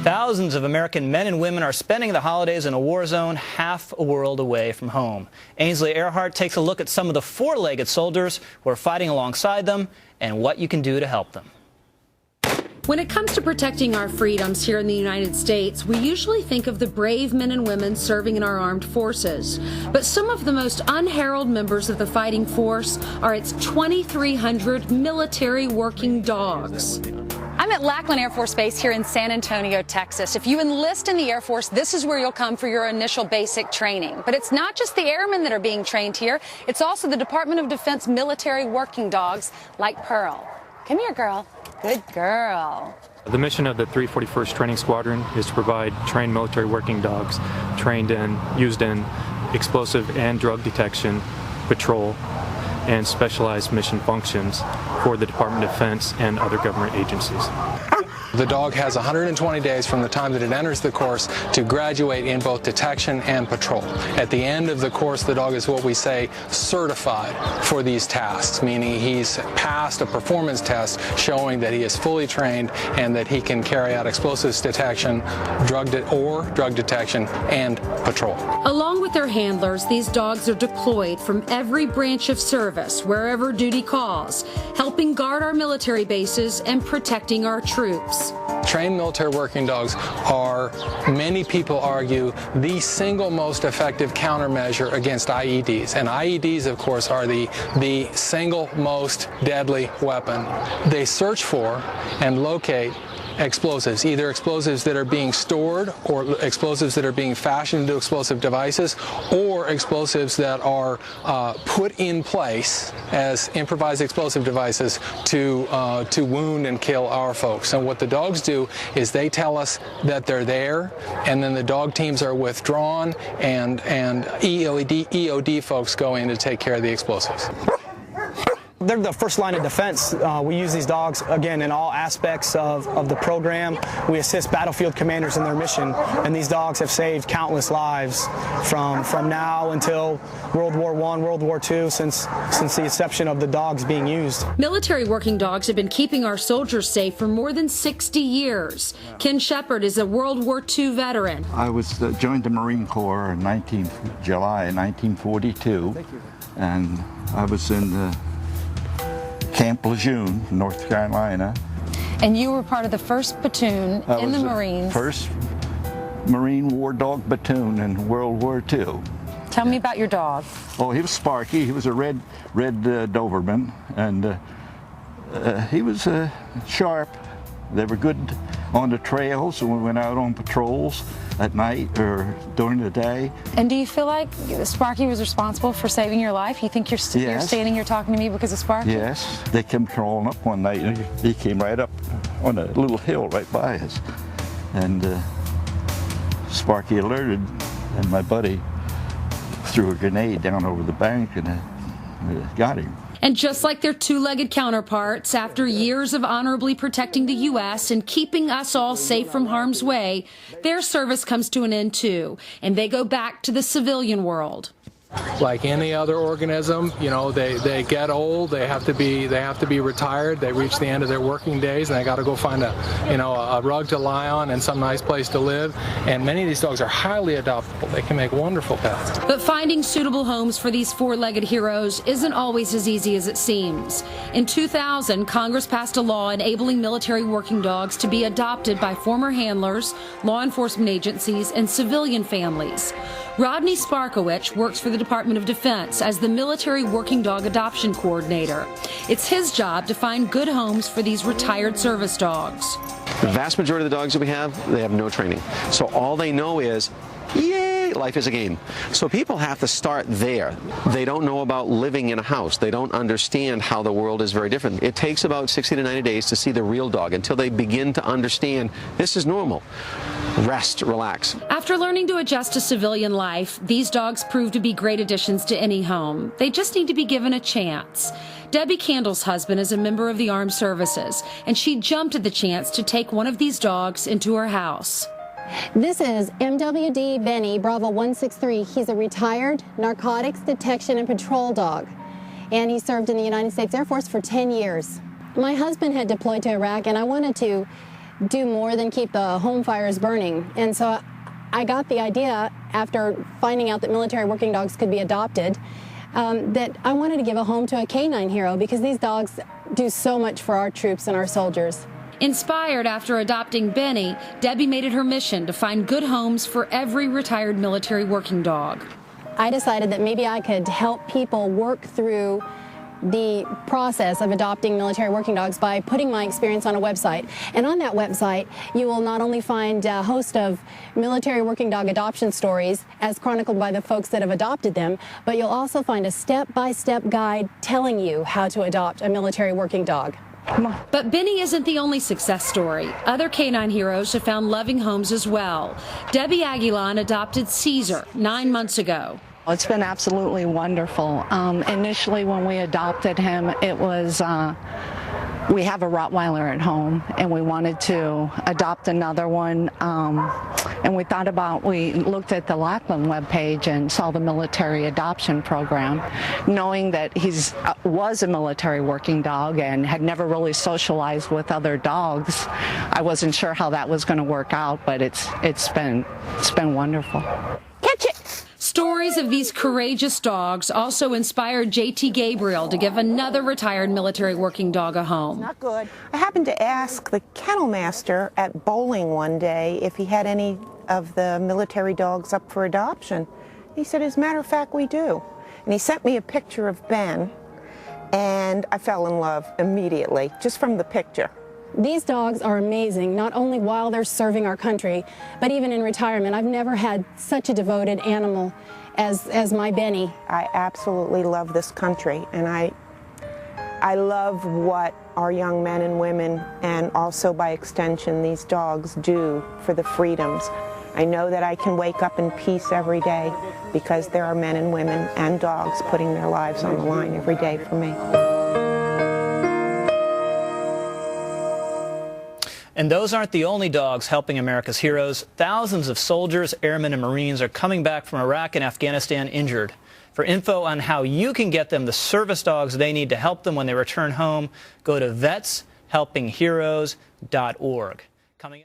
Thousands of American men and women are spending the holidays in a war zone half a world away from home. Ainsley Earhardt takes a look at some of the four-legged soldiers who are fighting alongside them and what you can do to help them. When it comes to protecting our freedoms here in the United States, we usually think of the brave men and women serving in our armed forces. But some of the most unheralded members of the fighting force are its 2,300 military working dogs. I'm at Lackland Air Force Base here in San Antonio, Texas. If you enlist in the Air Force, this is where you'll come for your initial basic training. But it's not just the airmen that are being trained here. It's also the Department of Defense military working dogs like Pearl. Come here, girl. Good girl. The mission of the 341st Training Squadron is to provide trained military working dogs, used in explosive and drug detection, patrol, and specialized mission functions for the Department of Defense and other government agencies. The dog has 120 days from the time that it enters the course to graduate in both detection and patrol. At the end of the course, the dog is what we say certified for these tasks, meaning he's passed a performance test showing that he is fully trained and that he can carry out explosives detection, drug detection, and patrol. Along with their handlers, these dogs are deployed from every branch of service, wherever duty calls, helping guard our military bases and protecting our troops. Trained military working dogs are, many people argue, the single most effective countermeasure against IEDs. And IEDs, of course, are the single most deadly weapon. They search for and locate explosives, either explosives that are being stored or explosives that are being fashioned into explosive devices, or explosives that are put in place as improvised explosive devices to wound and kill our folks. And what the dogs do is they tell us that they're there, and then the dog teams are withdrawn, and EOD folks go in to take care of the explosives. They're the first line of defense. We use these dogs, again, in all aspects of the program. We assist battlefield commanders in their mission, and these dogs have saved countless lives from now until World War I, World War II, since the inception of the dogs being used. Military working dogs have been keeping our soldiers safe for more than 60 years. Ken Shepard is a World War II veteran. I joined the Marine Corps in July 1942, and I was in Camp Lejeune, North Carolina. And you were part of the 1st platoon in the Marines. First Marine War Dog platoon in World War II. Tell me about your dog. Oh, he was Sparky. He was a red Doberman, and he was sharp. They were good on the trails when we went out on patrols at night or during the day. And do you feel like Sparky was responsible for saving your life? You think you're standing here talking to me because of Sparky? Yes. They came crawling up one night, and he came right up on a little hill right by us. And Sparky alerted, and my buddy threw a grenade down over the bank and got him. And just like their two-legged counterparts, after years of honorably protecting the U.S. and keeping us all safe from harm's way, their service comes to an end too, and they go back to the civilian world. Like any other organism, you know, they get old, they have to be retired, they reach the end of their working days, and they got to go find a rug to lie on and some nice place to live. And many of these dogs are highly adoptable. They can make wonderful pets. But finding suitable homes for these four-legged heroes isn't always as easy as it seems. In 2000, Congress passed a law enabling military working dogs to be adopted by former handlers, law enforcement agencies, and civilian families. Rodney Sparkowicz works for the Department of Defense as the Military Working Dog Adoption Coordinator. It's his job to find good homes for these retired service dogs. The vast majority of the dogs that we have, they have no training. So all they know is, yay, life is a game. So people have to start there. They don't know about living in a house. They don't understand how the world is very different. It takes about 60 to 90 days to see the real dog until they begin to understand this is normal. Rest, relax. After learning to adjust to civilian life, these dogs prove to be great additions to any home. They just need to be given a chance. Debbie Candle's husband is a member of the armed services, and she jumped at the chance to take one of these dogs into her house. This is MWD Benny Bravo 163. He's a retired narcotics detection and patrol dog, and he served in the United States Air Force for 10 years. My husband had deployed to Iraq, and I wanted to do more than keep the home fires burning. And so I got the idea, after finding out that military working dogs could be adopted, that I wanted to give a home to a K-9 hero, because these dogs do so much for our troops and our soldiers. Inspired after adopting Benny, Debbie made it her mission to find good homes for every retired military working dog. I decided that maybe I could help people work through the process of adopting military working dogs by putting my experience on a website. And on that website, you will not only find a host of military working dog adoption stories as chronicled by the folks that have adopted them, but you'll also find a step-by-step guide telling you how to adopt a military working dog. But Benny isn't the only success story. Other K-9 heroes have found loving homes as well. Debbie Aguilan adopted Caesar 9 months ago. It's been absolutely wonderful. Initially, when we adopted him, it was, we have a Rottweiler at home, and we wanted to adopt another one. And we looked at the Lackland webpage and saw the military adoption program. Knowing that he was a military working dog and had never really socialized with other dogs, I wasn't sure how that was going to work out, but it's been wonderful. Catch it! Stories of these courageous dogs also inspired J.T. Gabriel to give another retired military working dog a home. Not good. I happened to ask the kennel master at bowling one day if he had any of the military dogs up for adoption. He said, as a matter of fact, we do. And he sent me a picture of Ben, and I fell in love immediately, just from the picture. These dogs are amazing, not only while they're serving our country, but even in retirement. I've never had such a devoted animal as my Benny. I absolutely love this country, and I love what our young men and women, and also by extension these dogs, do for the freedoms. I know that I can wake up in peace every day because there are men and women and dogs putting their lives on the line every day for me. And those aren't the only dogs helping America's heroes. Thousands of soldiers, airmen, and Marines are coming back from Iraq and Afghanistan injured. For info on how you can get them the service dogs they need to help them when they return home, go to vetshelpingheroes.org. Coming